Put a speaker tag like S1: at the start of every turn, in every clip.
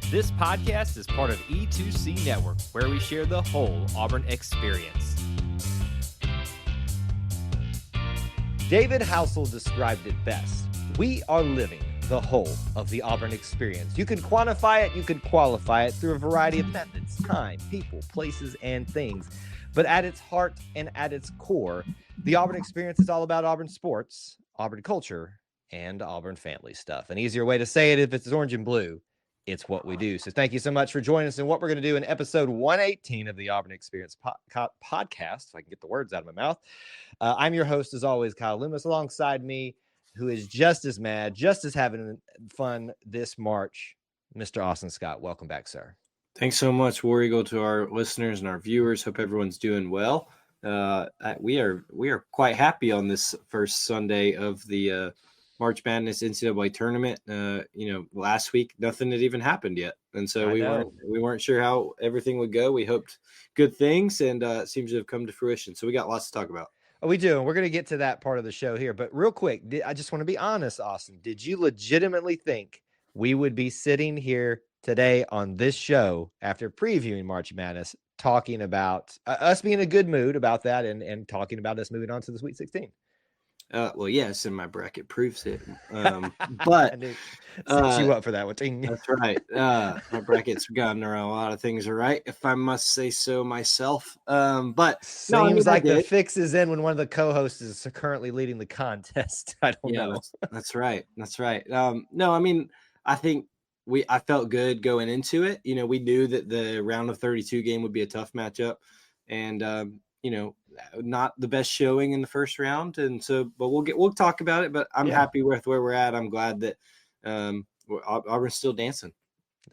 S1: This podcast is part of E2C Network, where we share the whole Auburn experience. David Housel described it best. We are living the whole of the Auburn experience. You can quantify it, you can qualify it through a variety of methods, time, people, places, and things. But at its heart and at its core, the Auburn experience is all about Auburn sports, Auburn culture, and Auburn family stuff. An easier way to say it, if it's orange and blue, it's what we do. So thank you so much for joining us in what we're going to do in episode 118 of the Auburn Experience podcast, if I can get the words out of my mouth. I'm your host, as always, Kyle Loomis, alongside me, who is just as mad, just as having fun this March, Mr. Austin Scott. Welcome back, sir.
S2: Thanks so much, War Eagle, to our listeners and our viewers. Hope everyone's doing well. We are quite happy on this first Sunday of the March Madness NCAA tournament. Last week nothing had even happened yet, and so we weren't sure how everything would go. We hoped good things, and it seems to have come to fruition. So we got lots to talk about.
S1: Oh, we do, and we're going to get to that part of the show here. But real quick, I just want to be honest, Austin. Did you legitimately think we would be sitting here today on this show after previewing March Madness, talking about us being in a good mood about that, and talking about us moving on to the Sweet 16?
S2: Well, yes, and my bracket proves it. But
S1: set you up for that one.
S2: That's right. My bracket's gotten around a lot of things, all right, if I must say so myself. But
S1: seems like the fix is in when one of the co-hosts is currently leading the contest. I don't know.
S2: That's right. I think I felt good going into it. We knew that the round of 32 game would be a tough matchup, and not the best showing in the first round. And so, but we'll talk about it, but I'm happy with where we're at. I'm glad that Auburn's still dancing.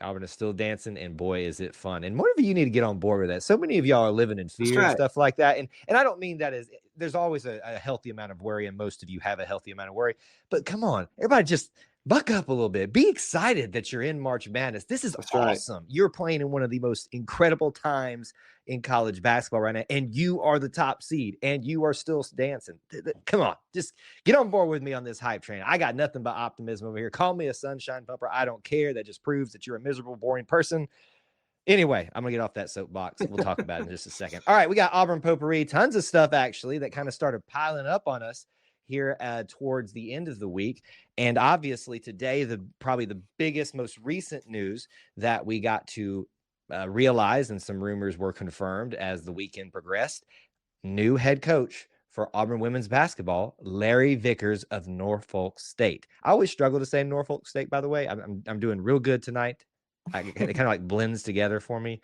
S1: Auburn is still dancing, and boy, is it fun. And more of you need to get on board with that. So many of y'all are living in fear and stuff like that. And I don't mean that as there's always a healthy amount of worry, and most of you have a healthy amount of worry. But come on, everybody just buck up a little bit. Be excited that you're in March Madness. This is awesome. Right. You're playing in one of the most incredible times in college basketball right now, and you are the top seed, and you are still dancing. Come on, just get on board with me on this hype train. I got nothing but optimism over here. Call me a sunshine bumper. I don't care. That just proves that you're a miserable, boring person. Anyway, I'm going to get off that soapbox. We'll talk about it in just a second. All right, we got Auburn potpourri. Tons of stuff, actually, that kind of started piling up on us here towards the end of the week. And obviously today, probably the biggest, most recent news that we got to realize, and some rumors were confirmed as the weekend progressed, new head coach for Auburn women's basketball, Larry Vickers of Norfolk State. I always struggle to say Norfolk State, by the way. I'm doing real good tonight. It kind of like blends together for me.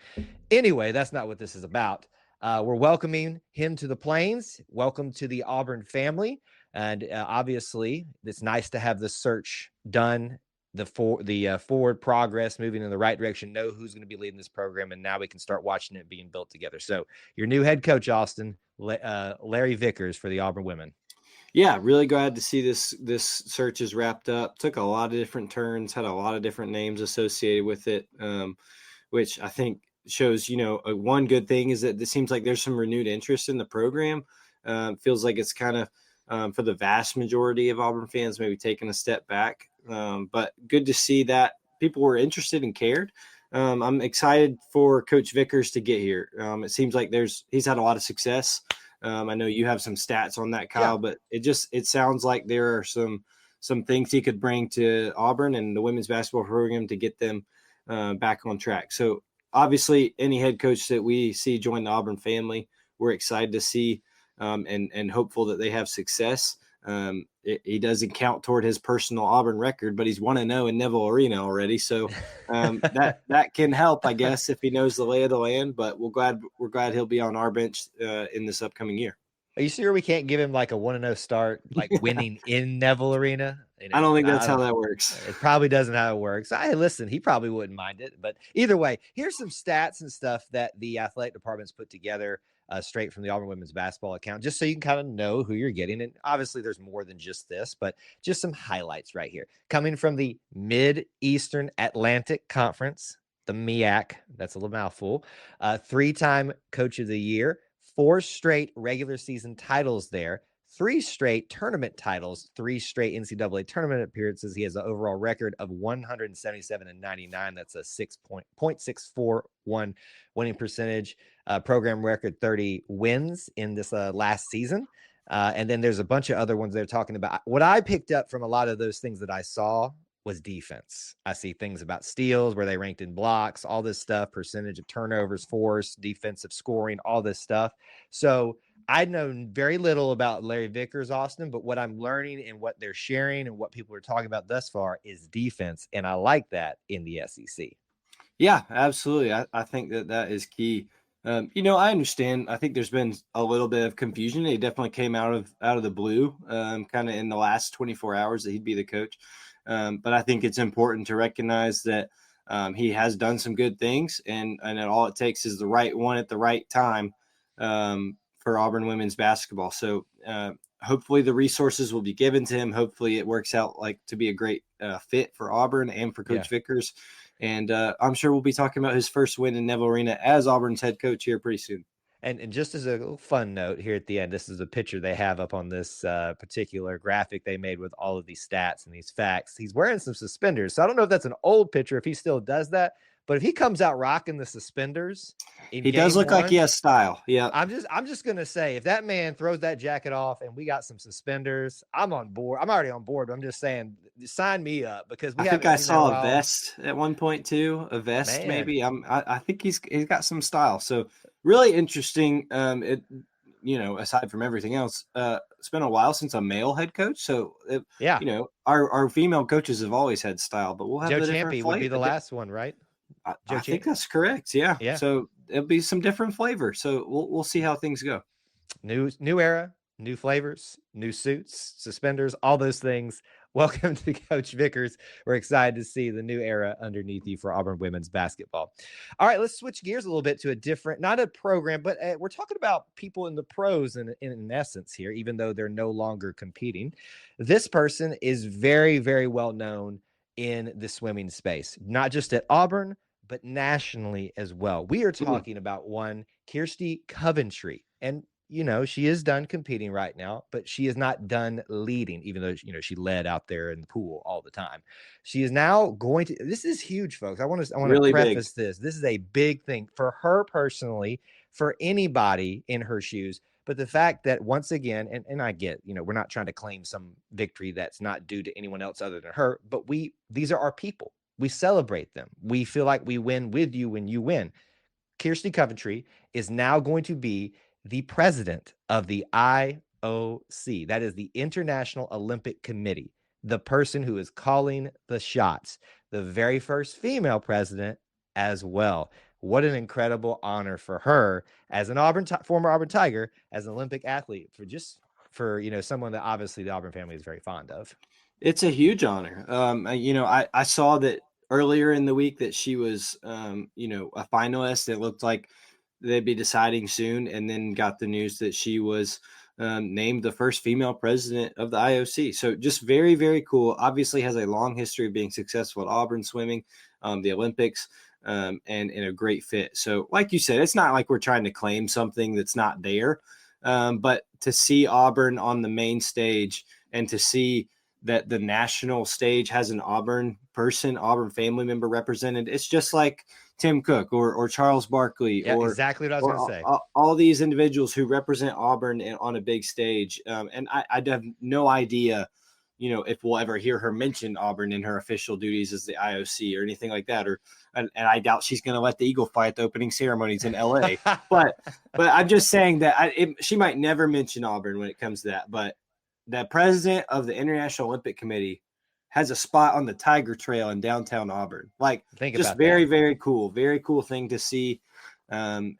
S1: Anyway, that's not what this is about. We're welcoming him to the Plains. Welcome to the Auburn family. And obviously, it's nice to have the search done, the forward progress, moving in the right direction, know who's going to be leading this program, and now we can start watching it being built together. So your new head coach, Austin, Larry Vickers for the Auburn women.
S2: Yeah, really glad to see this search is wrapped up. Took a lot of different turns, had a lot of different names associated with it, which I think shows, one good thing is that it seems like there's some renewed interest in the program. Feels like it's kind of, for the vast majority of Auburn fans, maybe taking a step back. But good to see that people were interested and cared. I'm excited for Coach Vickers to get here. It seems like he's had a lot of success. I know you have some stats on that, Kyle, but it sounds like there are some things he could bring to Auburn and the women's basketball program to get them back on track. So obviously any head coach that we see join the Auburn family, we're excited to see and hopeful that they have success. He doesn't count toward his personal Auburn record, but he's 1-0 in Neville Arena already. So that can help, I guess, if he knows the lay of the land. But we're glad he'll be on our bench in this upcoming year.
S1: Are you sure we can't give him like a 1-0 start, like winning in Neville Arena?
S2: I don't think that's how that works.
S1: It probably doesn't how it works. Listen, he probably wouldn't mind it. But either way, here's some stats and stuff that the athletic department's put together straight from the Auburn women's basketball account, just so you can kind of know who you're getting. And obviously there's more than just this, but just some highlights right here. Coming from the Mid-Eastern Atlantic Conference, the MEAC, that's a little mouthful, 3-time Coach of the Year, 4 straight regular season titles there, 3 straight tournament titles, 3 straight NCAA tournament appearances. He has an overall record of 177-99. That's a 6.641 winning percentage. Program record 30 wins in this last season. And then there's a bunch of other ones they're talking about. What I picked up from a lot of those things that I saw was defense. I see things about steals, where they ranked in blocks, all this stuff, percentage of turnovers, force, defensive scoring, all this stuff. So I know very little about Larry Vickers, Austin, but what I'm learning and what they're sharing and what people are talking about thus far is defense. And I like that in the SEC.
S2: Yeah, absolutely. I think that is key. I understand. I think there's been a little bit of confusion. It definitely came out of the blue, kind of in the last 24 hours that he'd be the coach. But I think it's important to recognize that he has done some good things, and all it takes is the right one at the right time for Auburn women's basketball. So hopefully the resources will be given to him. Hopefully it works out to be a great fit for Auburn and for Coach Vickers. And I'm sure we'll be talking about his first win in Neville Arena as Auburn's head coach here pretty soon.
S1: And just as a little fun note here at the end, this is a picture they have up on this particular graphic they made with all of these stats and these facts. He's wearing some suspenders. So I don't know if that's an old picture, if he still does that. But if he comes out rocking the suspenders,
S2: he does look like he has style. Yeah,
S1: I'm just gonna say, if that man throws that jacket off and we got some suspenders, I'm on board. I'm already on board. But I'm just saying, sign me up, because
S2: I think I saw a vest at one point too. A vest, man. Maybe. I think he's got some style. So really interesting. Aside from everything else, it's been a while since a male head coach. So our female coaches have always had style, but we'll have
S1: Joe Champy would be the last one, right?
S2: I think that's correct. Yeah. So it'll be some different flavor. So we'll see how things go.
S1: New era, new flavors, new suits, suspenders, all those things. Welcome to Coach Vickers. We're excited to see the new era underneath you for Auburn women's basketball. All right, let's switch gears a little bit to a different, not a program, but we're talking about people in the pros in essence here, even though they're no longer competing. This person is very, very well known in the swimming space, not just at Auburn, but nationally as well. We are talking about one, Kirsty Coventry. And, she is done competing right now, but she is not done leading, even though, she led out there in the pool all the time. She is now going to, this is huge, folks. I want to really preface this. This is a big thing for her personally, for anybody in her shoes. But the fact that, once again, and I get, we're not trying to claim some victory that's not due to anyone else other than her, but these are our people. We celebrate them. We feel like we win with you when you win. Kirsty Coventry is now going to be the president of the IOC. That is the International Olympic Committee, the person who is calling the shots, the very first female president as well. What an incredible honor for her as an former Auburn Tiger, as an Olympic athlete, for someone that obviously the Auburn family is very fond of.
S2: It's a huge honor. I saw that earlier in the week that she was, a finalist. It looked like they'd be deciding soon, and then got the news that she was named the first female president of the IOC. So just very, very cool. Obviously has a long history of being successful at Auburn swimming, the Olympics, and a great fit. So like you said, it's not like we're trying to claim something that's not there, but to see Auburn on the main stage and to see that the national stage has an Auburn family member represented, it's just like Tim Cook or Charles Barkley, or
S1: exactly what I was going to say.
S2: All these individuals who represent Auburn on a big stage. And I have no idea, if we'll ever hear her mention Auburn in her official duties as the IOC or anything like that. And I doubt she's going to let the Eagle fly at the opening ceremonies in LA. but I'm just saying that she might never mention Auburn when it comes to that. But the president of the International Olympic Committee has a spot on the Tiger Trail in downtown Auburn. Very cool. Very cool thing to see. And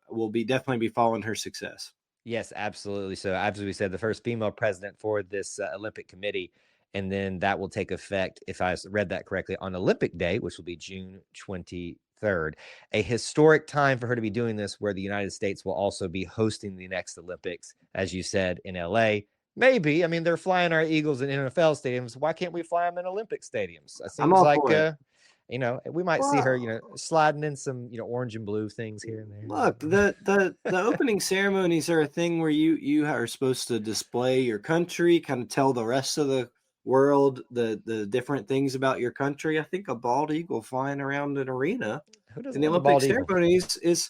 S2: we'll definitely be following her success.
S1: Yes, absolutely. So as we said, the first female president for this Olympic committee, and then that will take effect, if I read that correctly, on Olympic Day, which will be June 23rd. A historic time for her to be doing this, where the United States will also be hosting the next Olympics, as you said, in LA. Maybe. I mean, they're flying our Eagles in NFL stadiums. Why can't we fly them in Olympic stadiums? It seems like we might see her,
S2: Well,
S1: sliding in some, orange and blue things here and
S2: look,
S1: there.
S2: the opening ceremonies are a thing where you are supposed to display your country, kind of tell the rest of the world the different things about your country. I think a bald eagle flying around an arena
S1: Who
S2: in
S1: doesn't
S2: the
S1: love a
S2: Olympic
S1: bald eagle?
S2: ceremonies is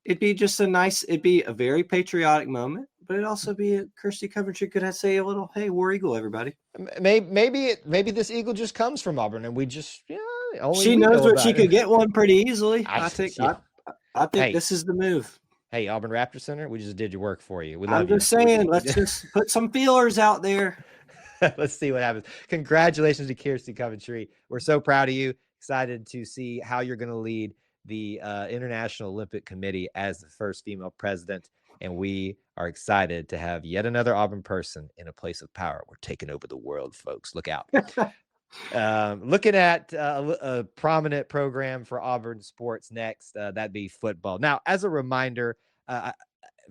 S2: it'd be a very patriotic moment, but it'd also be a Kirsty Coventry could say a little, "Hey, War Eagle, everybody."
S1: Maybe this eagle just comes from Auburn, and we just, only
S2: She
S1: we
S2: knows
S1: know
S2: what she
S1: about it.
S2: could get one pretty easily.
S1: I yeah.
S2: I think
S1: Hey,
S2: this is the move.
S1: hey, Auburn Raptor Center, we just did your work for you. We
S2: I'm
S1: love you.
S2: just saying, let's just put some feelers out there.
S1: Let's see what happens. Congratulations to Kirsty Coventry. We're so proud of you. Excited to see how you're going to lead the International Olympic Committee as the first female president. And we are excited to have yet another Auburn person in a place of power. We're taking over the world, folks. Look out. Looking at a prominent program for Auburn sports next, that'd be football. Now, as a reminder,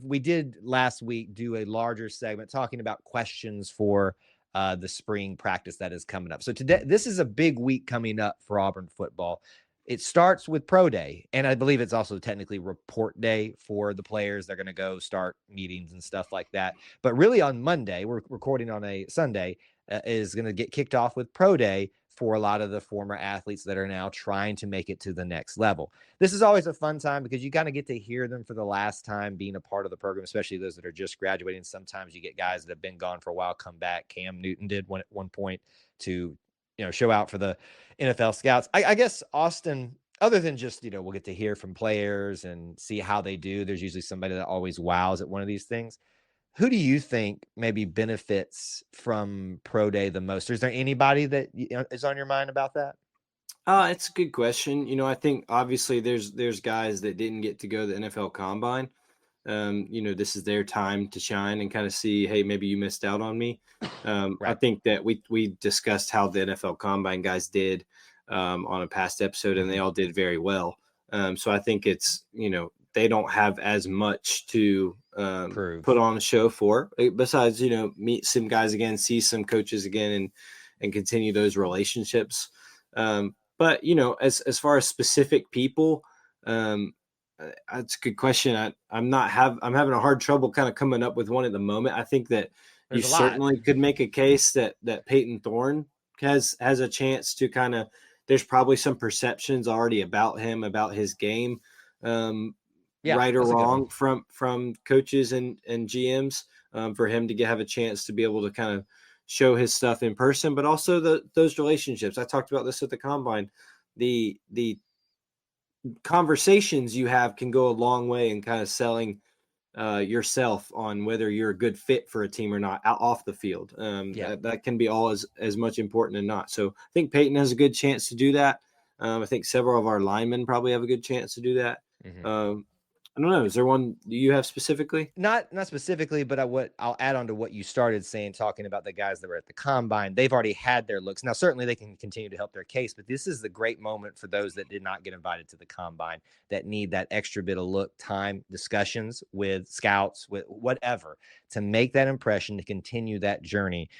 S1: we did last week do a larger segment talking about questions for the spring practice that is coming up. So today, this is a big week coming up for Auburn football. It starts with pro day, and I believe it's also technically report day for the players. They're going to go start meetings and stuff like that. But really on Monday, we're recording on a Sunday, is going to get kicked off with pro day for a lot of the former athletes that are now trying to make it to the next level. This is always a fun time because you kind of get to hear them for the last time being a part of the program, especially those that are just graduating. Sometimes you get guys that have been gone for a while come back. Cam Newton did one at one point to, show out for the NFL scouts. I guess, Austin, other than just, we'll get to hear from players and see how they do. There's usually somebody that always wows at one of these things. Who do you think maybe benefits from pro day the most? Or is there anybody that is on your mind about that?
S2: It's a good question. I think obviously there's guys that didn't get to go to the NFL Combine. This is their time to shine and kind of see, hey, maybe you missed out on me. I
S1: Right.
S2: think that we discussed how the NFL Combine guys did on a past episode, and they all did very well. So I think it's they don't have as much to
S1: Prove.
S2: put on a show for. Besides, meet some guys again, see some coaches again, and continue those relationships. But as far as specific people, that's a good question. I'm having a hard trouble kind of coming up with one at the moment. I think that
S1: There's
S2: you
S1: a lot.
S2: certainly could make a case that Peyton Thorne has a chance to kind of. There's probably some perceptions already about him, about his game,
S1: Yeah,
S2: right or
S1: that's a good one.
S2: wrong from coaches and GMs, for him to have a chance to be able to kind of show his stuff in person, but also those relationships. I talked about this at the Combine. The conversations you have can go a long way in kind of selling yourself on whether you're a good fit for a team or not off the field.
S1: Yeah.
S2: That can be all as much important and not. So I think Peyton has a good chance to do that. I think several of our linemen probably have a good chance to do that.
S1: Mm-hmm.
S2: I don't know. Is there one you have specifically?
S1: Not specifically, but what I'll add on to what you started saying, talking about the guys that were at the Combine. They've already had their looks. Now, certainly they can continue to help their case, but this is the great moment for those that did not get invited to the Combine, that need that extra bit of look time, discussions with scouts, with whatever, to make that impression, to continue that journey.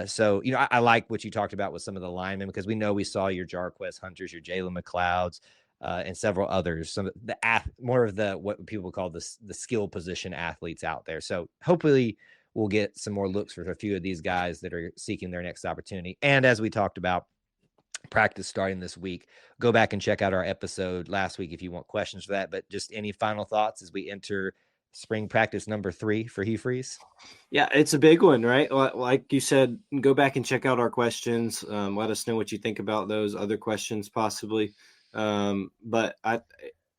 S1: So, I like what you talked about with some of the linemen, because we saw your Jarquez Hunters, your Jalen McLeods, and several others, some of the more of the what people call the skill position athletes out there. So hopefully we'll get some more looks for a few of these guys that are seeking their next opportunity. And as we talked about, practice starting this week. Go back and check out our episode last week if you want questions for that. But just any final thoughts as we enter spring practice number 3 for Hefreeze?
S2: Yeah, it's a big one, right? Like you said, go back and check out our questions. Let us know what you think about those other questions possibly. But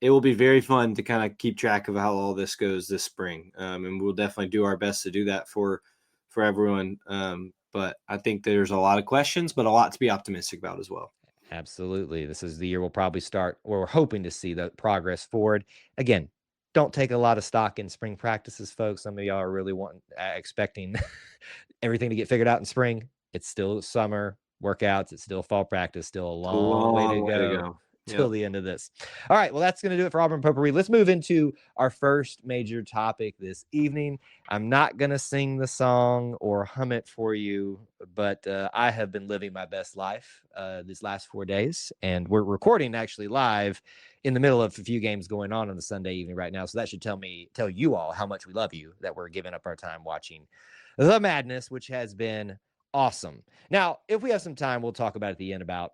S2: it will be very fun to kind of keep track of how all this goes this spring. And we'll definitely do our best to do that for everyone. But I think there's a lot of questions, but a lot to be optimistic about as well.
S1: Absolutely. This is the year we'll probably start, or we're hoping to see the progress forward. Again, don't take a lot of stock in spring practices, folks. Some of y'all are really expecting everything to get figured out in spring. It's still summer workouts. It's still fall practice. Still a long way to go the end of this. All right, well, that's going to do it for Auburn Potpourri. Let's move into our first major topic this evening. I'm not going to sing the song or hum it for you, but I have been living my best life these last 4 days, and we're recording actually live in the middle of a few games going on the Sunday evening right now. So that should tell you all how much we love you, that we're giving up our time watching the madness, which has been awesome. Now, if we have some time, we'll talk about at the end about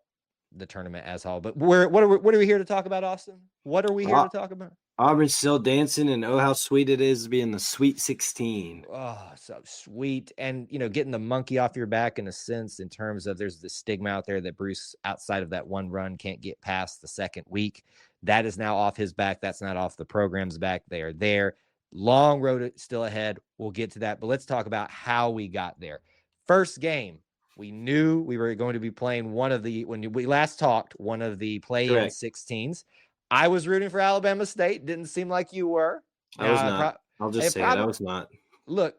S1: the tournament as a whole. But what are we here to talk about, Austin? What are we here to talk about?
S2: Auburn's still dancing, and oh, how sweet it is to be in the Sweet 16.
S1: Oh, so sweet. And, getting the monkey off your back in a sense, in terms of there's the stigma out there that Bruce, outside of that one run, can't get past the second week. That is now off his back. That's not off the program's back. They are there. Long road still ahead. We'll get to that. But let's talk about how we got there. First game, we knew we were going to be playing when we last talked, one of the play-in 16s. I was rooting for Alabama State. Didn't seem like you were.
S2: I was not. I'll just say I was not.
S1: Look,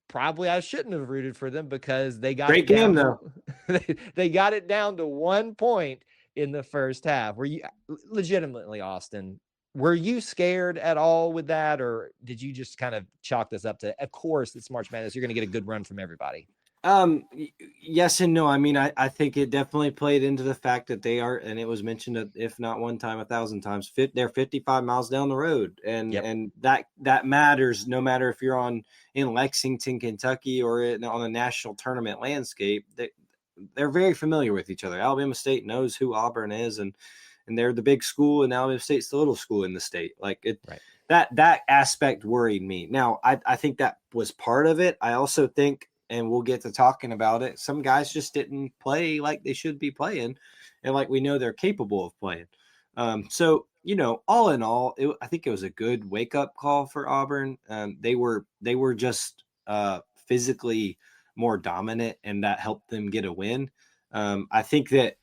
S1: probably I shouldn't have rooted for them because they got
S2: great game though.
S1: They got it down to 1 point in the first half. Were you legitimately, Austin? Were you scared at all with that, or did you just kind of chalk this up to, of course, it's March Madness, you're going to get a good run from everybody?
S2: Yes and no. I mean, I think it definitely played into the fact that they are, and it was mentioned, if not one time, 1,000 times, they're 55 miles down the road. And that matters no matter if you're in Lexington, Kentucky, or on a national tournament landscape. They're very familiar with each other. Alabama State knows who Auburn is, and they're the big school, and Alabama State's the little school in the state. Like it, right. That aspect worried me. Now, I think that was part of it. I also think, and we'll get to talking about it, some guys just didn't play like they should be playing, and like we know they're capable of playing. So, all in all, I think it was a good wake-up call for Auburn. They were just physically more dominant, and that helped them get a win. I think that,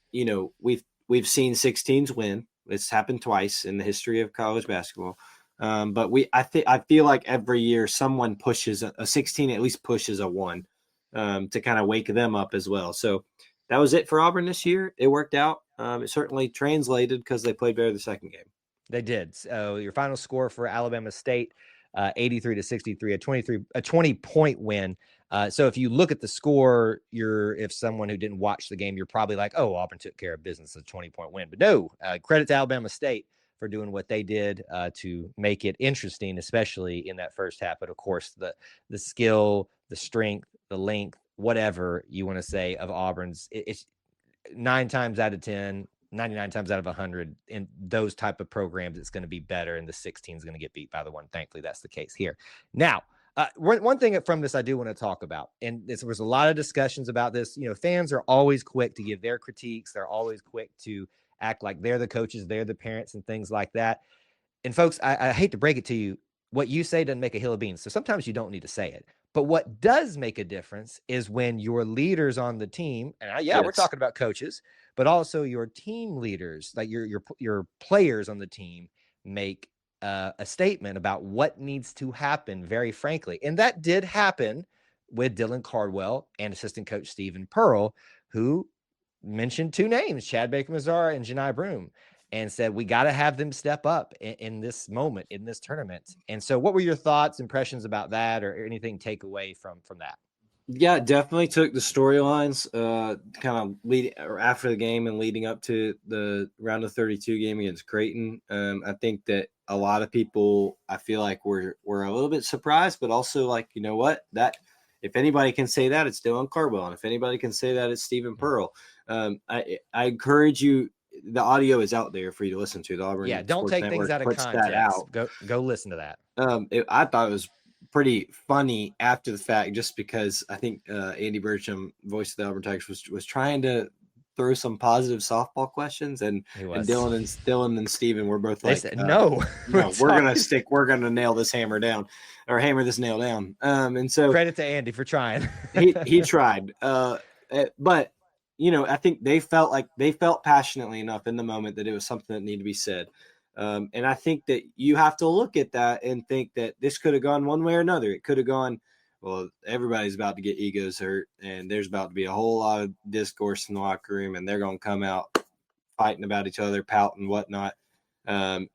S2: we've seen 16s win. It's happened twice in the history of college basketball. But I feel like every year someone pushes a 16, at least pushes a 1 to kind of wake them up as well. So that was it for Auburn this year. It worked out. It certainly translated because they played better the second game.
S1: They did. So your final score for Alabama State, 83-63, a 20-point win. So if you look at the score, if someone who didn't watch the game, you're probably like, oh, Auburn took care of business, a 20-point win. But no, credit to Alabama State for doing what they did to make it interesting, especially in that first half. But of course, the skill, the strength, the length, whatever you want to say of Auburn's, it's 9 times out of 10, 99 times out of 100 in those type of programs, it's going to be better, and the 16 is going to get beat by the 1. Thankfully, that's the case here. Now, one thing from this I do want to talk about, and there was a lot of discussions about this. Fans are always quick to give their critiques. They're always quick to act like they're the coaches, they're the parents, and things like that. And folks, I hate to break it to you, what you say doesn't make a hill of beans. So sometimes you don't need to say it. But what does make a difference is when your leaders on the team, and we're talking about coaches, but also your team leaders, like your players on the team, make a statement about what needs to happen, very frankly. And that did happen with Dylan Cardwell and assistant coach Stephen Pearl, who mentioned 2 names, Chad Baker-Mazara and Janai Broome, and said, we got to have them step up in this moment, in this tournament. And so what were your thoughts, impressions about that, or anything take away from that?
S2: Yeah, definitely took the storylines kind of after the game and leading up to the round of 32 game against Creighton. I think that a lot of people, I feel like were a little bit surprised, but also like, you know what, that if anybody can say that, it's Dylan Cardwell. And if anybody can say that, it's Stephen Pearl. I encourage you. The audio is out there for you to listen to. The Auburn
S1: don't
S2: Sports
S1: take
S2: Network
S1: things out of
S2: puts
S1: context.
S2: that out.
S1: Go listen to that.
S2: I thought it was pretty funny after the fact, just because I think Andy Burcham, voice of the Auburn Tigers, was trying to throw some positive softball questions, and Dylan and Steven were both like,
S1: no,
S2: we're gonna nail this hammer down, or hammer this nail down. And so
S1: credit to Andy for trying.
S2: he tried, but I think they felt passionately enough in the moment that it was something that needed to be said. And I think that you have to look at that and think that this could have gone one way or another. It could have gone, well, everybody's about to get egos hurt, and there's about to be a whole lot of discourse in the locker room, and they're going to come out fighting about each other, pouting and whatnot. And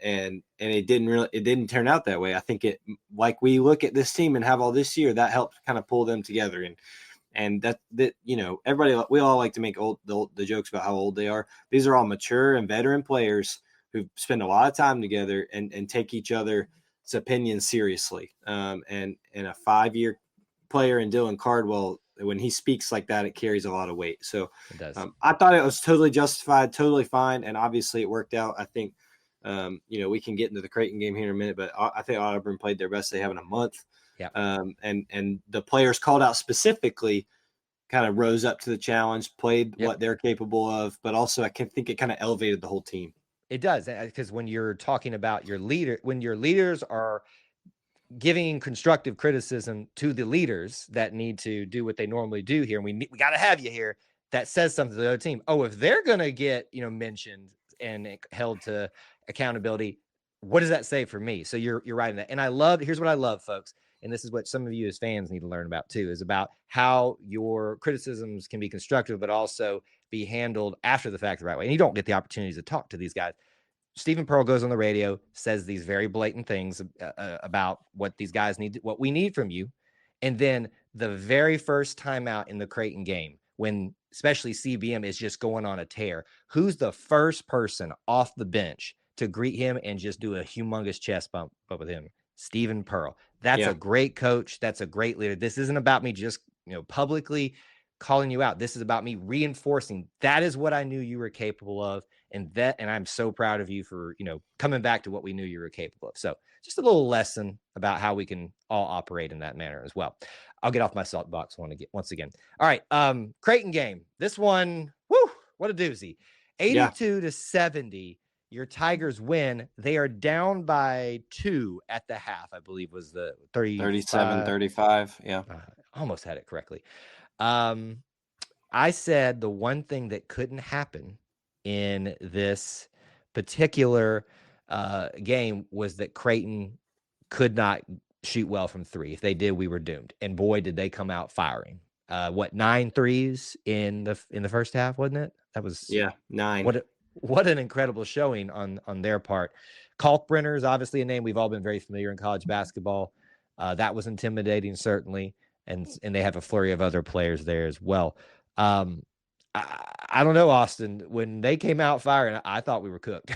S2: it didn't turn out that way. I think like we look at this team and have all this year, that helped kind of pull them together. And that everybody, we all like to make the jokes about how old they are. These are all mature and veteran players who spend a lot of time together and take each other's opinions seriously. And a 5-year player in Dylan Cardwell, when he speaks like that, it carries a lot of weight. So
S1: it does.
S2: I thought it was totally justified, totally fine. And obviously it worked out. I think, we can get into the Creighton game here in a minute, but I think Auburn played their best they have in a month.
S1: Yeah.
S2: And the players called out specifically kind of rose up to the challenge, played what they're capable of, but also I think it kind of elevated the whole team.
S1: It does, because when you're talking about when your leaders are giving constructive criticism to the leaders that need to do what they normally do here, and we got to have you here, that says something to the other team. Oh, if they're going to get, mentioned and held to accountability, what does that say for me? So you're right in that. And here's what I love, folks. And this is what some of you as fans need to learn about too, is about how your criticisms can be constructive, but also be handled after the fact the right way. And you don't get the opportunities to talk to these guys. Stephen Pearl goes on the radio, says these very blatant things about what these guys need, what we need from you. And then the very first time out in the Creighton game, when especially CBM is just going on a tear, who's the first person off the bench to greet him and just do a humongous chest bump with him? Stephen Pearl. That's a great coach. That's a great leader. This isn't about me just, publicly calling you out. This is about me reinforcing that is what I knew you were capable of. And I'm so proud of you for, coming back to what we knew you were capable of. So just a little lesson about how we can all operate in that manner as well. I'll get off my soapbox once again. All right. Creighton game. This one, what a doozy. 82-70. Your Tigers win. They are down by 2 at the half, I believe was the
S2: 37-35. Yeah.
S1: Almost had it correctly. I said the one thing that couldn't happen in this particular game was that Creighton could not shoot well from 3. If they did, we were doomed. And boy, did they come out firing. 9 threes in the first half, wasn't it? That was
S2: 9.
S1: What an incredible showing on their part. Kalkbrenner is obviously a name we've all been very familiar in college basketball. That was intimidating, certainly. And they have a flurry of other players there as well. I don't know, Austin. When they came out firing, I thought we were cooked.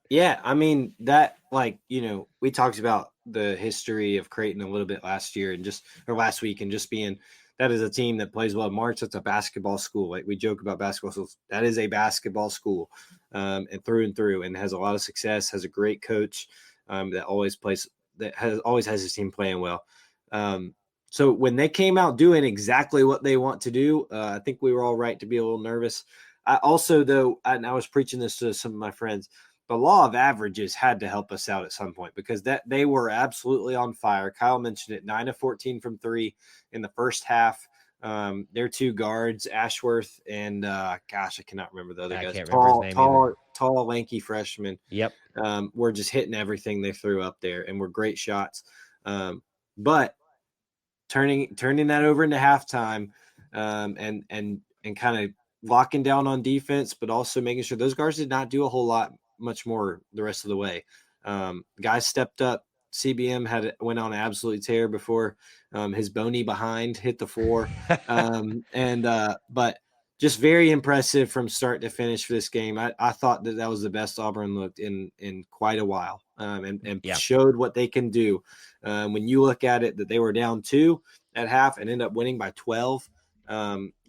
S2: Yeah. I mean, that, we talked about the history of Creighton a little bit last week, and just being that is a team that plays well. March, that's a basketball school. Like we joke about basketball schools. That is a basketball school, and through, and has a lot of success, has a great coach that always has his team playing well. So when they came out doing exactly what they want to do, I think we were all right to be a little nervous. I also, though, and I was preaching this to some of my friends, the law of averages had to help us out at some point, because they were absolutely on fire. Kyle mentioned it, 9 of 14 from 3 in the first half. Their 2 guards, Ashworth and I cannot remember the other guys.
S1: Can't remember his name
S2: tall, lanky freshman.
S1: Yep.
S2: Were just hitting everything they threw up there, and were great shots. But turning that over into halftime, and kind of locking down on defense, but also making sure those guards did not do a whole lot much more the rest of the way. Guys stepped up. CBM went on an absolute tear before his bony behind hit the floor. But just very impressive from start to finish for this game. I thought that was the best Auburn looked in quite a while, and showed what they can do. When you look at it, that they were down 2 at half and end up winning by 12.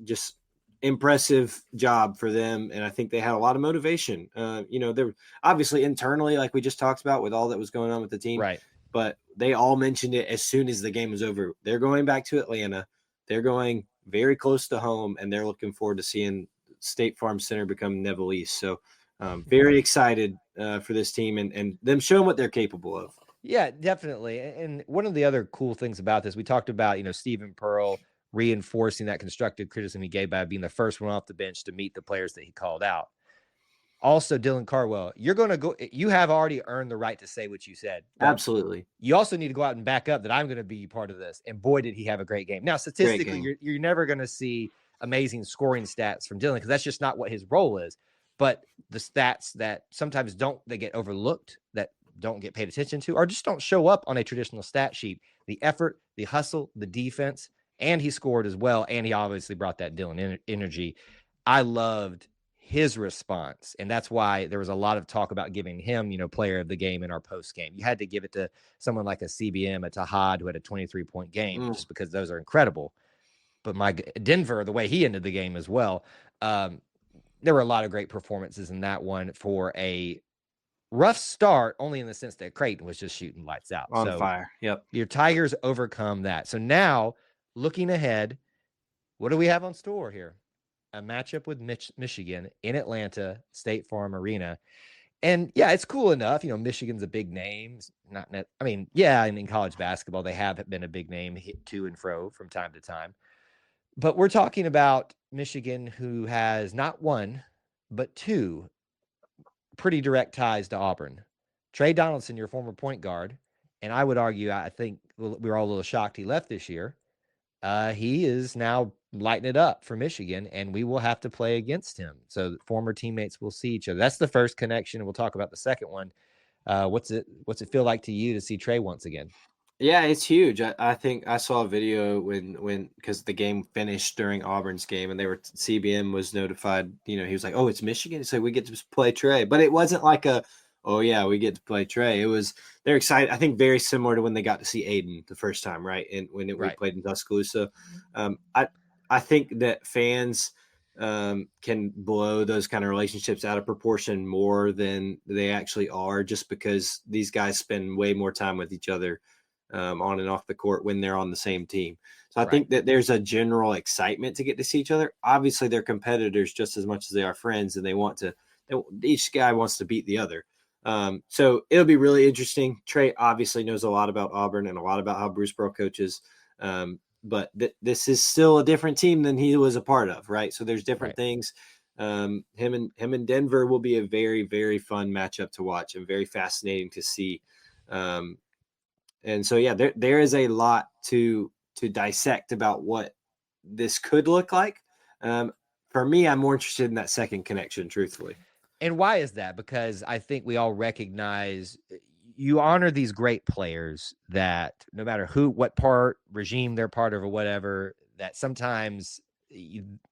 S2: Just impressive job for them. And I think they had a lot of motivation. They're obviously internally, like we just talked about, with all that was going on with the team.
S1: Right.
S2: But they all mentioned it as soon as the game was over. They're going back to Atlanta. They're going very close to home, and they're looking forward to seeing State Farm Center become Neville East. So very excited for this team and them showing what they're capable of.
S1: Yeah, definitely. And one of the other cool things about this, we talked about, Stephen Pearl reinforcing that constructive criticism he gave by being the first one off the bench to meet the players that he called out. Also, Dylan Cardwell, you have already earned the right to say what you said.
S2: Absolutely.
S1: You also need to go out and back up that I'm going to be part of this. And boy, did he have a great game. Now, statistically, you're never going to see amazing scoring stats from Dylan, because that's just not what his role is. but the stats that sometimes they get overlooked, that don't get paid attention to, or just don't show up on a traditional stat sheet. The effort, the hustle, the defense, and he scored as well. And he obviously brought that Dylan energy. I loved his response. And that's why there was a lot of talk about giving him, player of the game in our post game. You had to give it to someone like a CBM, a Tahad, who had a 23-point game, just because those are incredible. But my Denver, the way he ended the game as well, there were a lot of great performances in that one for a rough start, only in the sense that Creighton was just shooting lights out.
S2: On fire. Yep.
S1: Your Tigers overcome that. So now, looking ahead, what do we have on store here? A matchup with Michigan in Atlanta, State Farm Arena. And yeah, it's cool enough. Michigan's a big name. In college basketball, they have been a big name, hit to and fro from time to time. But we're talking about Michigan, who has not one, but two pretty direct ties to Auburn. Trey Donaldson, your former point guard, and I would argue, I think we were all a little shocked he left this year. He is now lighting it up for Michigan, and we will have to play against him. So former teammates will see each other. That's the first connection. We'll talk about the second one. What's it feel like to you to see Trey once again?
S2: Yeah, it's huge. I think I saw a video when because the game finished during Auburn's game, and CBM was notified. He was like, "Oh, it's Michigan," so we get to play Trey. But it wasn't like "Oh yeah, we get to play Trey." It was they're excited. I think very similar to when they got to see Aiden the first time, right? And we played in Tuscaloosa. I think that fans can blow those kind of relationships out of proportion more than they actually are, just because these guys spend way more time with each other. On and off the court when they're on the same team. So I think that there's a general excitement to get to see each other. Obviously, they're competitors just as much as they are friends, and each guy wants to beat the other. So it'll be really interesting. Trey obviously knows a lot about Auburn and a lot about how Bruce Pearl coaches. But this is still a different team than he was a part of, right? So there's different things. Him and Denver will be a very, very fun matchup to watch and very fascinating to see. And so, yeah, there is a lot to dissect about what this could look like. For me, I'm more interested in that second connection, truthfully.
S1: And why is that? Because I think we all recognize you honor these great players that no matter what regime they're part of or whatever, that sometimes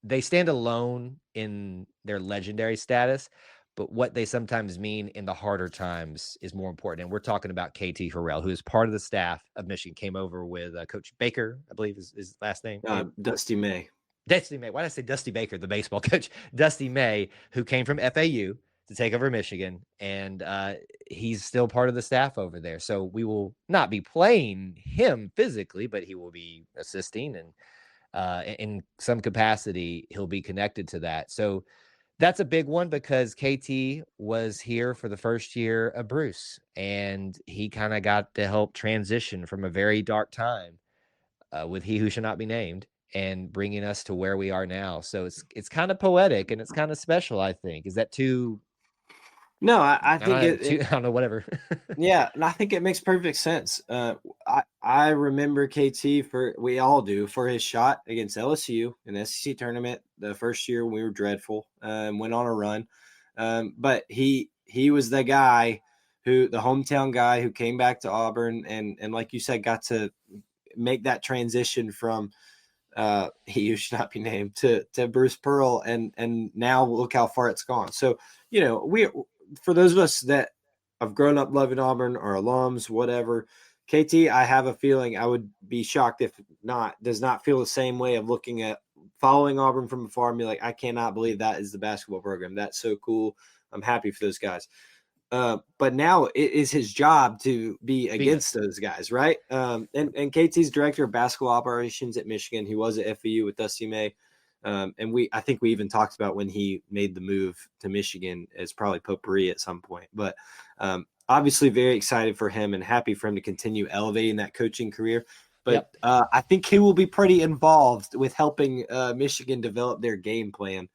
S1: they stand alone in their legendary status. But what they sometimes mean in the harder times is more important. And we're talking about KT Harrell, who is part of the staff of Michigan, came over with Coach Baker, I believe is his last name.
S2: Dusty May.
S1: Dusty May. Why did I say Dusty Baker, the baseball coach? Dusty May, who came from FAU to take over Michigan. And he's still part of the staff over there. So we will not be playing him physically, but he will be assisting. And in some capacity, he'll be connected to that. So that's a big one because KT was here for the first year of Bruce, and he kind of got to help transition from a very dark time with He Who Shall Not Be Named and bringing us to where we are now. So it's kind of poetic and it's kind of special, I think. Is that too?
S2: No, I think
S1: I don't know, whatever.
S2: Yeah, and I think it makes perfect sense. I remember KT we all do, for his shot against LSU in the SEC tournament the first year when we were dreadful, went on a run. But he was the guy the hometown guy who came back to Auburn and like you said, got to make that transition from He Who Should Not Be Named to Bruce Pearl, and now look how far it's gone. So, for those of us that have grown up loving Auburn or alums, whatever, KT, I have a feeling, I would be shocked if does not feel the same way of looking at following Auburn from afar and be like, I cannot believe that is the basketball program. That's so cool. I'm happy for those guys. But now it is his job to be against those guys, right? And KT's director of basketball operations at Michigan. He was at FAU with Dusty May. And I think we even talked about when he made the move to Michigan as probably potpourri at some point. But obviously very excited for him and happy for him to continue elevating that coaching career. But I think he will be pretty involved with helping Michigan develop their game plan.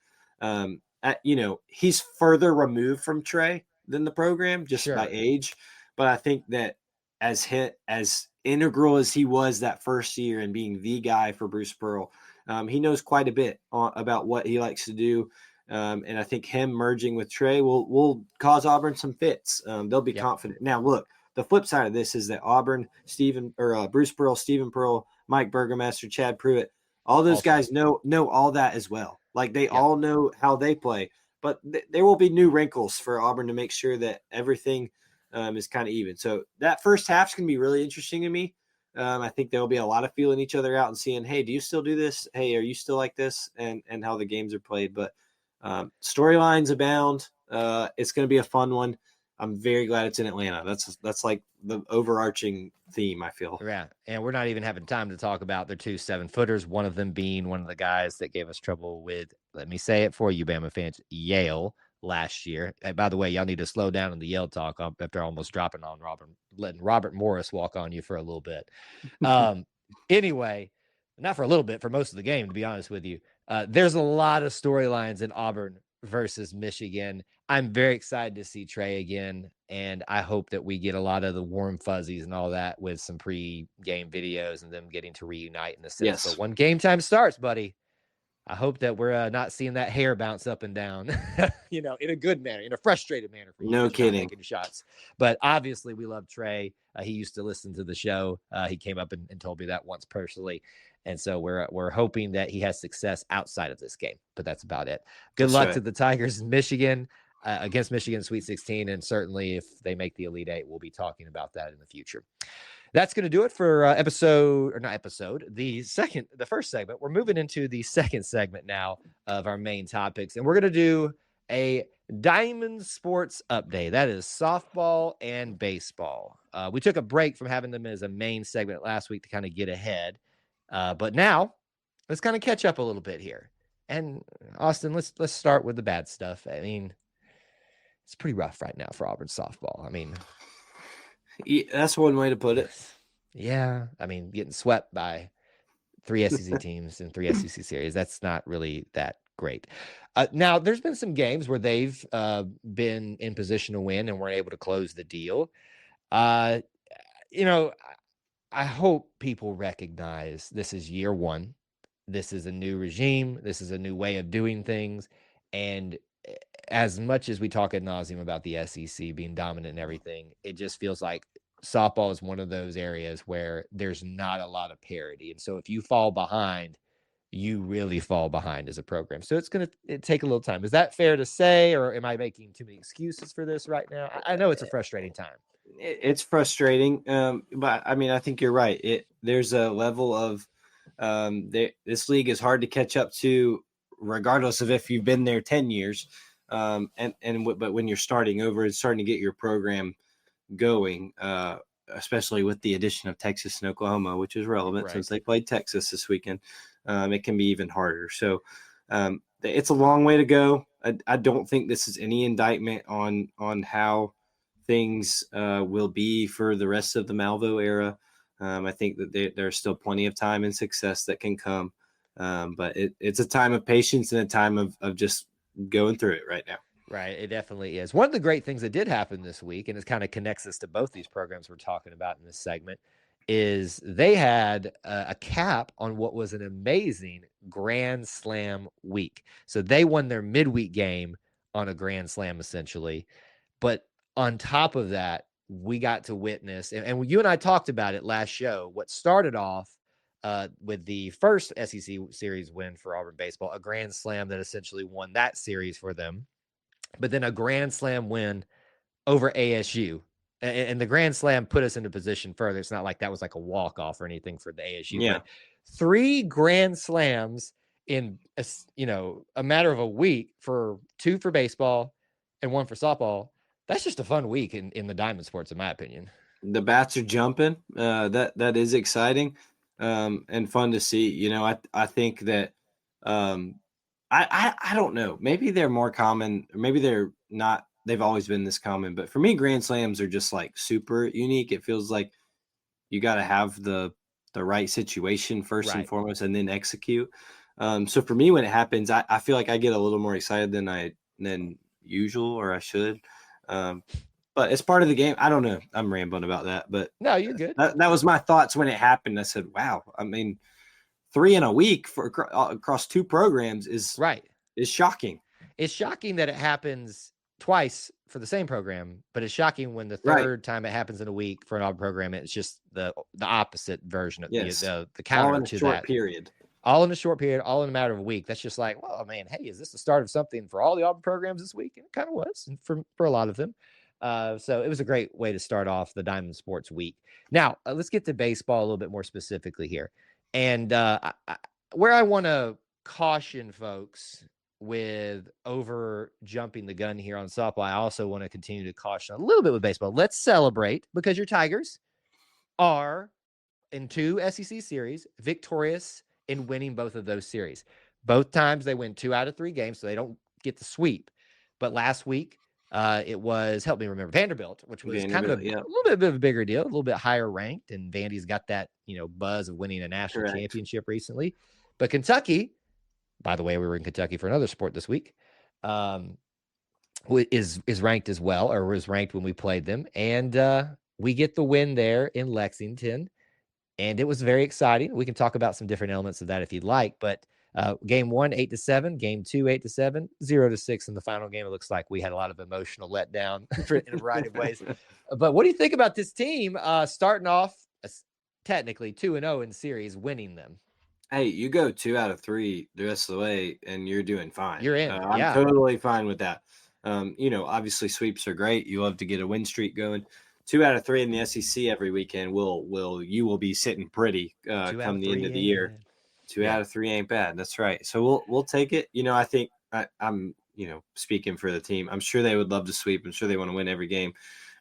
S2: He's further removed from Trey than the program just by age. But I think that as integral as he was that first year and being the guy for Bruce Pearl, he knows quite a bit about what he likes to do. And I think him merging with Trey will cause Auburn some fits. They'll be confident. Now, look, the flip side of this is that Auburn, Bruce Pearl, Stephen Pearl, Mike Burgomaster, Chad Pruitt, all those guys know all that as well. Like they all know how they play. But there will be new wrinkles for Auburn to make sure that everything is kind of even. So that first half's going to be really interesting to me. I think there will be a lot of feeling each other out and seeing, hey, do you still do this? Hey, are you still like this? And how the games are played. But storylines abound. It's going to be a fun one. I'm very glad it's in Atlanta. That's like the overarching theme, I feel.
S1: Yeah, and we're not even having time to talk about their 2 7-footers, one of them being one of the guys that gave us trouble with, let me say it for you, Bama fans, Yale last year. And by the way, y'all need to slow down on the Yale talk after almost dropping on letting Robert Morris walk on you for a little bit. Anyway, not for a little bit, for most of the game, to be honest with you. There's a lot of storylines in Auburn versus Michigan. I'm very excited to see Trey again, and I hope that we get a lot of the warm fuzzies and all that with some pre-game videos and them getting to reunite in a sense. Yes. But when game time starts, buddy, I hope that we're not seeing that hair bounce up and down, in a good manner, in a frustrated manner. For you,
S2: no kidding,
S1: taking shots. But obviously, we love Trey. He used to listen to the show. He came up and told me that once personally. And so we're hoping that he has success outside of this game. But that's about it. Good luck to the Tigers in Michigan. Against Michigan Sweet 16, and certainly if they make the Elite Eight, we'll be talking about that in the future. That's going to do it for the first segment. We're moving into the second segment now of our main topics, and we're going to do a Diamond Sports update. That is softball and baseball. We took a break from having them as a main segment last week to kind of get ahead, but now let's kind of catch up a little bit here. And Austin, let's start with the bad stuff. I mean, it's pretty rough right now for Auburn softball. I mean,
S2: that's one way to put it.
S1: Yeah. I mean, getting swept by 3 SEC teams and 3 SEC series, that's not really that great. Now, there's been some games where they've been in position to win and weren't able to close the deal. I hope people recognize this is year one. This is a new regime. This is a new way of doing things. And as much as we talk ad nauseum about the SEC being dominant and everything, it just feels like softball is one of those areas where there's not a lot of parity. And so if you fall behind, you really fall behind as a program. So it's going to take a little time. Is that fair to say, or am I making too many excuses for this right now? I know it's a frustrating time.
S2: It's frustrating. But I mean, I think you're right. There's a level of this league is hard to catch up to, regardless of if you've been there 10 years. But when you're starting over and starting to get your program going, especially with the addition of Texas and Oklahoma, which is relevant since they played Texas this weekend, it can be even harder. So it's a long way to go. I don't think this is any indictment on how things will be for the rest of the Malvo era. I think that there's still plenty of time and success that can come. But it's a time of patience and a time of just going through it right now.
S1: Right. It definitely is. One of the great things that did happen this week, and it kind of connects us to both these programs we're talking about in this segment, is they had a cap on what was an amazing Grand Slam week. So they won their midweek game on a Grand Slam, essentially. But on top of that, we got to witness, and you and I talked about it last show, what started off with the first SEC series win for Auburn baseball, a Grand Slam that essentially won that series for them, but then a Grand Slam win over ASU. And the Grand Slam put us into position further. It's not like that was like a walk-off or anything for the ASU.
S2: Yeah.
S1: But 3 Grand Slams in a matter of a week, for 2 for baseball and 1 for softball. That's just a fun week in the Diamond Sports, in my opinion.
S2: The bats are jumping. That is exciting. And fun to see. I think that I don't know. Maybe they're more common, or maybe they're not. They've always been this common. But for me, Grand Slams are just like super unique. It feels like you got to have the right situation first and foremost, and then execute. So for me, when it happens, I feel like I get a little more excited than usual, or I should. But it's part of the game. I don't know. I'm rambling about that, but
S1: no, you're good.
S2: That was my thoughts when it happened. I said, wow, I mean, 3 in a week for across 2 programs is shocking.
S1: It's shocking that it happens twice for the same program, but it's shocking when the third time it happens in a week for an Auburn program. It's just the opposite version of the counter
S2: all in a
S1: to
S2: short
S1: that.
S2: period.
S1: All in a short period, all in a matter of a week. That's just like, well, man, hey, is this the start of something for all the Auburn programs this week? And it kind of was, and for a lot of them. So it was a great way to start off the Diamond Sports Week. Now, let's get to baseball a little bit more specifically here. And where I want to caution folks with over jumping the gun here on softball, I also want to continue to caution a little bit with baseball. Let's celebrate because your Tigers are in 2 SEC series victorious in winning both of those series. Both times they win 2 out of 3 games, so they don't get the sweep. But last week, it was, help me remember, Vanderbilt, which was kind of a little bit of a bigger deal, a little bit higher ranked, and Vandy's got that, buzz of winning a national championship recently. But Kentucky, by the way, we were in Kentucky for another sport this week, is ranked as well, or was ranked when we played them. And we get the win there in Lexington. And it was very exciting. We can talk about some different elements of that if you'd like. But game 1, 8-7. Game 2, 8-7. 0-6 in the final game. It looks like we had a lot of emotional letdown in a variety of ways. But what do you think about this team starting off technically 2-0 in series, winning them?
S2: Hey, you go 2 out of 3 the rest of the way, and you're doing fine.
S1: You're in.
S2: I'm totally fine with that. Obviously sweeps are great. You love to get a win streak going. 2 out of 3 in the SEC every weekend you will be sitting pretty come the end of the year. Bad. 2 out of 3 ain't bad. That's right. So we'll take it. I think I'm speaking for the team. I'm sure they would love to sweep. I'm sure they want to win every game,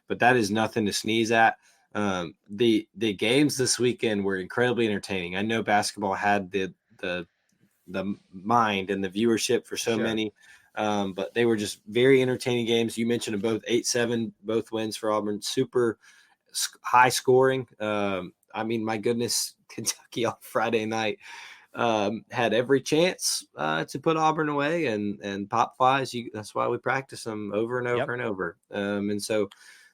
S2: but that is nothing to sneeze at. The games this weekend were incredibly entertaining. I know basketball had the mind and the viewership for so many. But they were just very entertaining games. You mentioned them both, 8-7, both wins for Auburn, super high scoring. My goodness, Kentucky on Friday night had every chance to put Auburn away and pop flies. That's why we practice them over and over and over. And so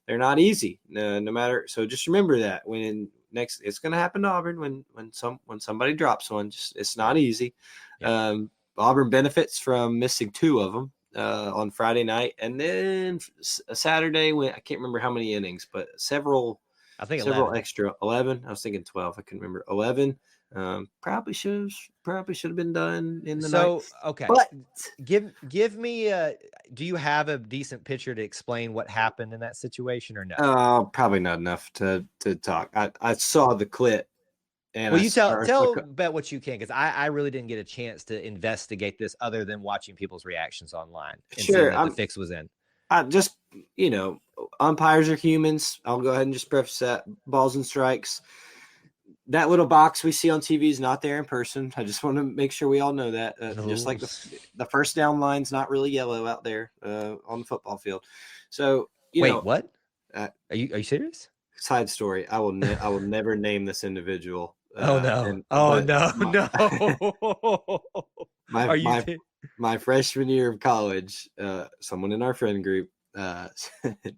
S2: they're not easy, no matter. So just remember that it's going to happen to Auburn when somebody drops one. It's not easy. Auburn benefits from missing 2 of them on Friday night, and then Saturday when I can't remember how many innings, but several. I think several 11. Extra 11. I was thinking 12. I couldn't remember. 11. Probably should have been done in the night.
S1: So okay, but give me. Do you have a decent picture to explain what happened in that situation, or no?
S2: Probably not enough to talk. I saw the clip. And
S1: you tell Bet what you can, because I really didn't get a chance to investigate this other than watching people's reactions online and seeing that the fix was in.
S2: I just, umpires are humans. I'll go ahead and just preface that. Balls and strikes. That little box we see on TV is not there in person. I just want to make sure we all know that. Just like the first down line's not really yellow out there on the football field. So,
S1: wait, what? Are you serious?
S2: Side story. I will never name this individual.
S1: No.
S2: My freshman year of college, someone in our friend group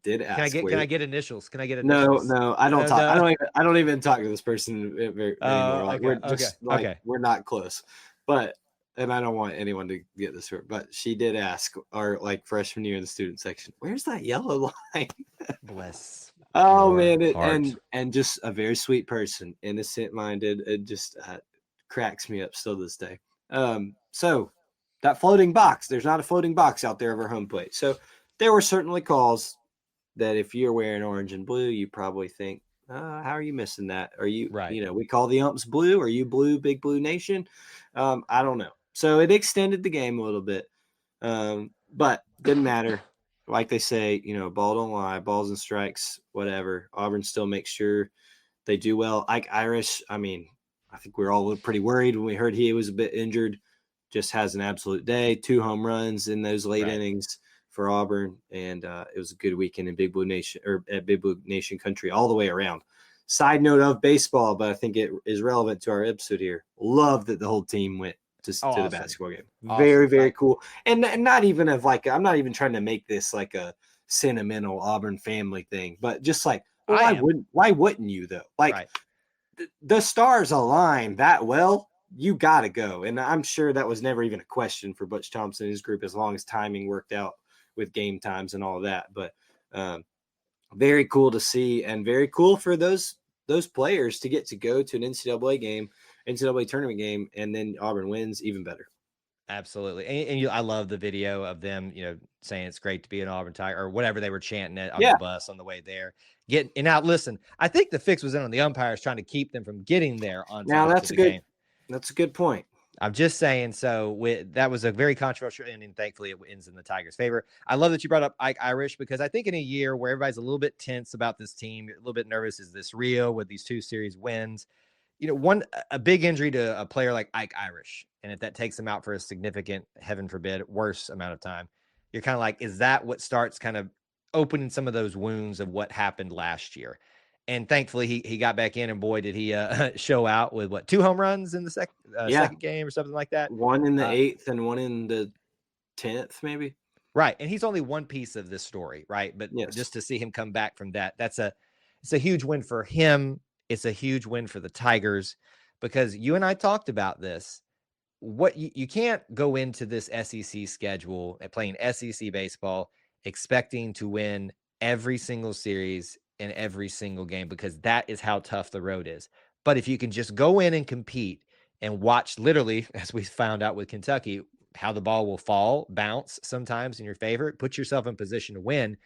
S2: did ask.
S1: Can I get initials?
S2: No, I don't talk. I don't even talk to this person anymore. We're not close. But and I don't want anyone to get this hurt, but she did ask our freshman year in the student section, where's that yellow line?
S1: Bless.
S2: Oh man, and just a very sweet person, innocent minded. It just cracks me up still to this day. So that floating box, there's not a floating box out there over home plate. So there were certainly calls that if you're wearing orange and blue, you probably think, how are you missing that? Are you right? We call the umps blue. Are you blue, Big Blue Nation? I don't know. So it extended the game a little bit, but didn't matter. Like they say, ball don't lie, balls and strikes, whatever. Auburn still makes sure they do well. Ike Irish, I think we were all pretty worried when we heard he was a bit injured. Just has an absolute day. 2 home runs in those late innings for Auburn, and it was a good weekend in Big Blue Nation or at Big Blue Nation country all the way around. Side note of baseball, but I think it is relevant to our episode here. Love that the whole team went to the basketball game. Awesome. Very, very cool. And not even I'm not even trying to make this like a sentimental Auburn family thing, but just why wouldn't you though? The stars align that well you got to go. And I'm sure that was never even a question for Butch Thompson and his group, as long as timing worked out with game times and all of that. But very cool to see, and very cool for those players to get to go to an NCAA tournament game, and then Auburn wins, even better.
S1: Absolutely. And I love the video of them, saying it's great to be an Auburn Tiger, or whatever they were chanting on the bus on the way there. And now listen, I think the fix was in on the umpires trying to keep them from getting there on time.
S2: Now that's a good point.
S1: I'm just saying. So that was a very controversial ending. Thankfully, it ends in the Tigers' favor. I love that you brought up Ike Irish, because I think in a year where everybody's a little bit tense about this team, a little bit nervous, is this real with these 2 series wins? A big injury to a player like Ike Irish, and if that takes him out for a significant, heaven forbid, worse amount of time, you're kind of like, is that what starts kind of opening some of those wounds of what happened last year? And thankfully, he got back in, and boy, did he show out with 2 home runs in the second game or something like that.
S2: One in the 8th and one in the 10th, maybe.
S1: Right, and he's only one piece of this story, right? But just to see him come back from that, it's a huge win for him. It's a huge win for the Tigers, because you and I talked about this. What you can't go into this SEC schedule and playing SEC baseball expecting to win every single series in every single game, because that is how tough the road is. But if you can just go in and compete and watch, literally, as we found out with Kentucky, how the ball will fall, bounce sometimes in your favor, put yourself in position to win.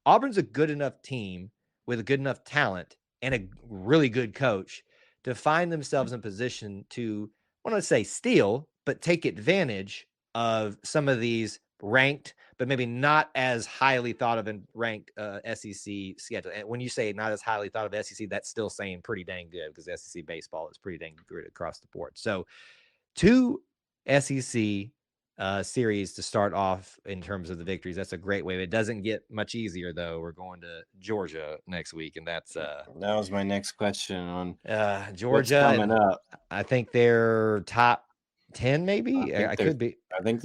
S1: Auburn's a good enough team with a good enough talent and a really good coach to find themselves in position to, I want to say steal, but take advantage of some of these ranked, but maybe not as highly thought of and ranked SEC schedule. And when you say not as highly thought of SEC, that's still saying pretty dang good, because SEC baseball is pretty dang good across the board. So 2 SEC series to start off in terms of the victories. That's a great way. It doesn't get much easier, though. We're going to Georgia next week, and that
S2: was my next question on
S1: Georgia
S2: what's coming up.
S1: I think they're top 10, maybe. I could be.
S2: I think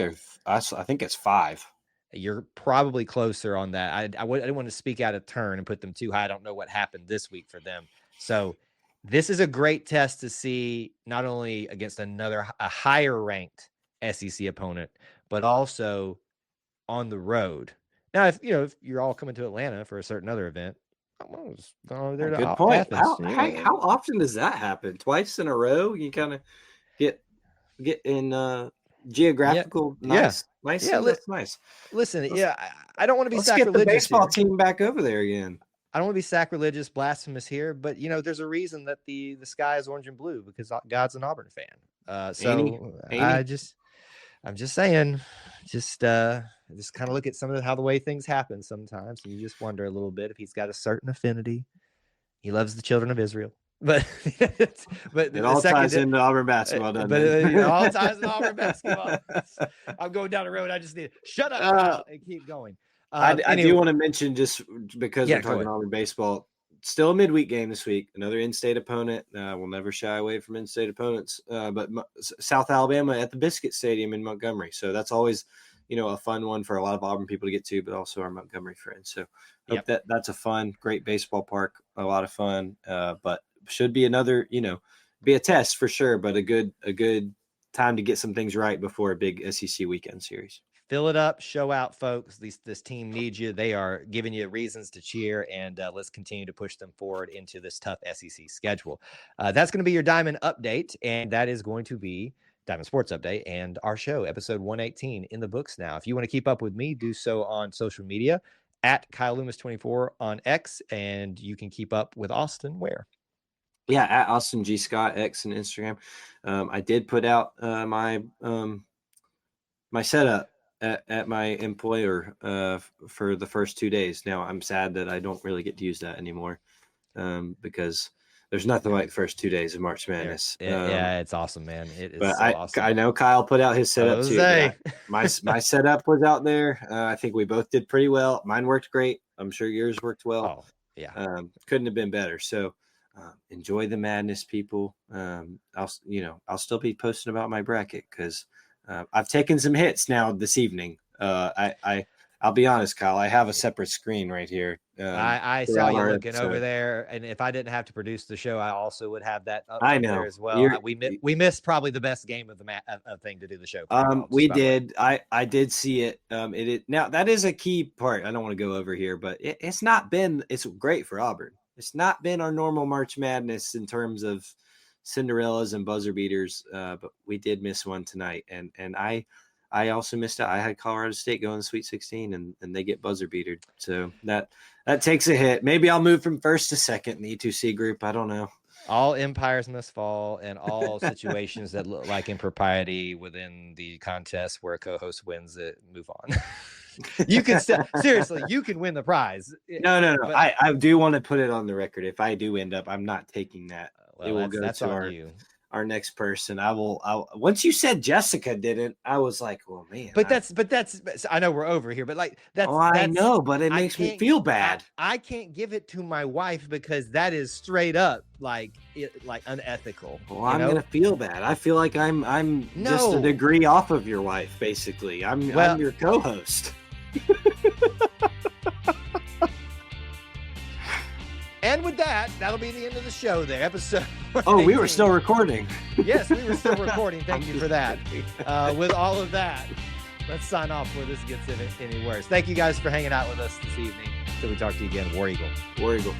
S2: it's 5.
S1: You're probably closer on that. I didn't want to speak out of turn and put them too high. I don't know what happened this week for them. So this is a great test to see, not only against a higher ranked SEC opponent, but also on the road. Now, if you're all coming to Atlanta for a certain other event,
S2: good point. How often does that happen? Twice in a row? You kind of get in geographical nice. That's nice.
S1: Listen, I don't want to be
S2: let's
S1: sacrilegious.
S2: Get the baseball team back over there again.
S1: I don't want to be sacrilegious, blasphemous here, but there's a reason that the sky is orange and blue, because God's an Auburn fan. I'm just saying, just kind of look at some of how the way things happen sometimes, and you just wonder a little bit if he's got a certain affinity. He loves the children of Israel, but
S2: it all ties into Auburn basketball, doesn't it?
S1: All ties into Auburn basketball. I'm going down the road. I just need to shut up and keep going.
S2: I do want to mention, just because we're talking Auburn baseball, still a midweek game this week. Another in-state opponent. We'll never shy away from in-state opponents. But South Alabama at the Biscuit Stadium in Montgomery. So that's always, a fun one for a lot of Auburn people to get to, but also our Montgomery friends. So hope that's a fun, great baseball park. A lot of fun. But should be another, be a test for sure, but a good time to get some things right before a big SEC weekend series.
S1: Fill it up, show out, folks. This team needs you. They are giving you reasons to cheer, and let's continue to push them forward into this tough SEC schedule. That's going to be your Diamond Update, and that is going to be Diamond Sports Update and our show, episode 118, in the books now. If you want to keep up with me, do so on social media, at Kyle Loomis 24 on X, and you can keep up with Austin where?
S2: Yeah, at Austin G. Scott, X and Instagram. I did put out my setup at my employer for the first 2 days. Now I'm sad that I don't really get to use that anymore because there's nothing like the first 2 days of March Madness.
S1: Yeah, it's awesome, man. It is
S2: awesome. I know Kyle put out his setup too. My setup was out there. I think we both did pretty well. Mine worked great. I'm sure yours worked well.
S1: Oh, yeah.
S2: Couldn't have been better. So enjoy the madness, people. I'll still be posting about my bracket because I've taken some hits now this evening. I I'll be honest, Kyle. I have a separate screen right here.
S1: I saw you looking over there, and if I didn't have to produce the show, I also would have that up there as well. We missed probably the best game of the thing to do the show.
S2: We did. I did see it. Now that is a key part. I don't want to go over here, but it's not been. It's great for Auburn. It's not been our normal March Madness in terms of Cinderellas and buzzer beaters, but we did miss one tonight, and I also missed out. I had Colorado State go in the Sweet 16, and they get buzzer beatered. So that takes a hit. Maybe I'll move from first to second in the E2C group. I don't know.
S1: All empires must fall, and all situations that look like impropriety within the contest where a co-host wins it, move on. You can seriously, you can win the prize.
S2: No. But, I do want to put it on the record. If I do end up, I'm not taking that.
S1: Well, it will go to
S2: our next person. I'll once you said Jessica didn't, I was like, well, man.
S1: But that's I know we're over here, but like that's
S2: I know, but it makes me feel bad.
S1: I can't give it to my wife because that is straight up like unethical.
S2: Well, I'm gonna feel bad. I feel like I'm just a degree off of your wife, basically. I'm your co-host.
S1: And with that, that'll be the end of the show there. Episode 118.
S2: Oh, we were still recording.
S1: Yes, we were still recording. Thank you for that. With all of that, let's sign off before this gets any worse. Thank you guys for hanging out with us this evening. Until we talk to you again, War Eagle.
S2: War Eagle.